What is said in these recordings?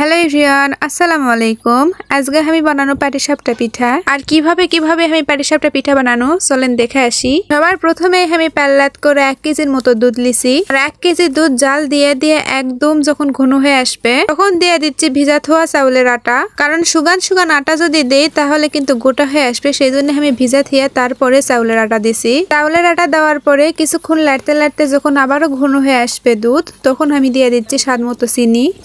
Hello everyone, আসসালামু আলাইকুম। আজকে আমি বানানো পাটিসাপটা পিঠা। আর কিভাবে আমি পাটিসাপটা পিঠা বানানো চলেন দেখে আসি। সবার প্রথমে আমি পাল্লাত করে 1 কেজির মতো দুধ লিছি। আর 1 কেজি দুধ জাল দিয়ে একদম যখন ঘন হয়ে আসবে তখন দিয়ে দিচ্ছি ভিজা থোয়া চাউলের আটা। কারণ শুগান আটা যদি দেই তাহলে কিন্তু গোটা হয়ে আসবে, সেই জন্য আমি ভিজা থিয়ে তারপরে চাউলের আটা দিছি। চাউলের আটা দেওয়ার পরে কিছুক্ষণ লাড়তে যখন আবারও ঘন হয়ে আসবে দুধ, তখন আমি দিয়ে দিচ্ছি স্বাদ মতো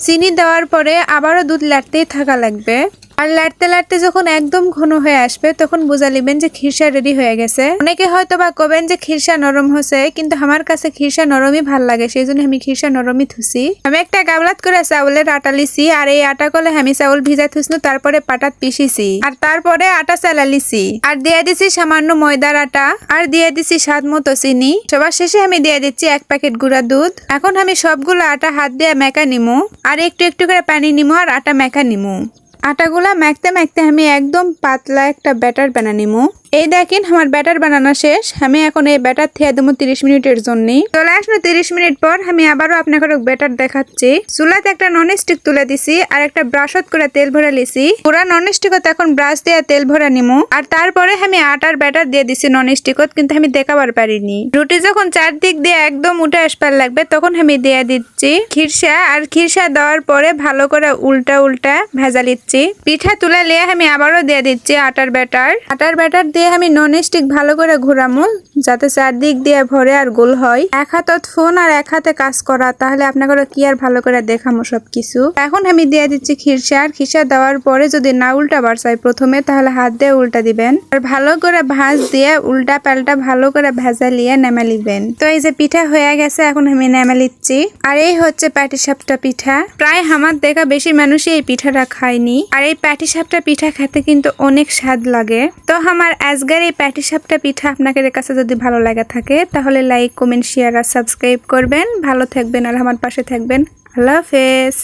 চিনি দেওয়ার পরে আবারও দুধ লাড়তেই থাকা লাগবে। আর লাড়তে যখন একদম ঘন হয়ে আসবে তখন বুঝা লিবেন যে খিরসা রেডি হয়ে গেছে। অনেকে হয়তো বা কবেন যে খিরসা নরম হচ্ছে, কিন্তু আমার কাছে খিরসা নরমই ভাল লাগে, সেই জন্য আমি খিরসা নরমই থুছি। আমি একটা গাবলাত করে চাউলের আটা লিছি, আর এই আটা কলে আমি চাউল ভিজা থুসনু, তারপরে পাটাত পিসিছি, আর তারপরে আটা চালা লিছি, আর দিয়ে দিছি সামান্য ময়দার আটা, আর দিয়ে দিছি স্বাদ মতো চিনি। সবার শেষে আমি দিয়ে দিচ্ছি 1 প্যাকেট গুঁড়া দুধ। এখন আমি সবগুলো আটা হাত দিয়ে মেখা নিমু, আর একটু করে পানি নিমু, আর আটা মেখা নিমু। আটাগুলা মাখতে আমি একদম পাতলা একটা ব্যাটার বানা নিমু। এই দেখেন আমার ব্যাটার বানানো শেষ। আমি এখন এই ব্যাটার থিয়া দেবো 30 মিনিটের জন্য। চলে আসলো 30 মিনিট পর। আমি আবারও আপনাকে ব্যাটার দেখাচ্ছি। চুলাতে একটা নন স্টিক তুলে দিছি, আর একটা ব্রাশত করে তেল ভরে লিছি। পুরা নন স্টিকত এখন ব্রাশ দিয়ে তেল ভরা নিমু, আর তারপরে আমি আটার ব্যাটার দিয়ে দিছি নন স্টিকত, কিন্তু আমি দেখাবার পারিনি। রুটি যখন চারদিক দিয়ে একদম উঠে আসবার লাগবে তখন আমি দিয়ে দিচ্ছি খিরসা, আর খিরসা দেওয়ার পরে ভালো করে উল্টা ভেজা লিচ্ছি। পিঠা তুলে লিয়ে আমি আবারও দিয়ে দিচ্ছি আটার ব্যাটার দিয়ে আমি নন স্টিক ভালো করে ঘুরামু, যাতে চারদিক দিয়ে ভরে আর গোল হয়। এক হাতত ফোন আর এক হাতে কাজ করা, তাহলে আপনাকে কি আর ভালো করে দেখামো সবকিছু। এখন আমি দিয়ে দিচ্ছি খিরসা দেওয়ার পরে যদি না উল্টা বাড়ছাই প্রথমে, তাহলে হাত দিয়ে উল্টা দিবেন, আর ভালো করে ভাঁজ দিয়ে উল্টা পাল্টা ভালো করে ভেজা লিয়ে নেমে লিবেন। তো এই যে পিঠা হয়ে গেছে, এখন আমি নেমে লিচ্ছি। আর এই হচ্ছে পাটিসাপটা পিঠা। প্রায় আমার দেখা বেশি মানুষই এই পিঠাটা খায়নি, আর এই পাটিসাপটা পিঠা খেতে কিন্তু অনেক স্বাদ লাগে। তো আমার আজকের এই পাটিসাপটা পিঠা আপনাদের কাছে যদি ভালো লাগে থাকে, তাহলে লাইক, কমেন্ট, শেয়ার আর সাবস্ক্রাইব করবেন। ভালো থাকবেন আর আমার পাশে থাকবেন। আল্লাহ হাফেজ।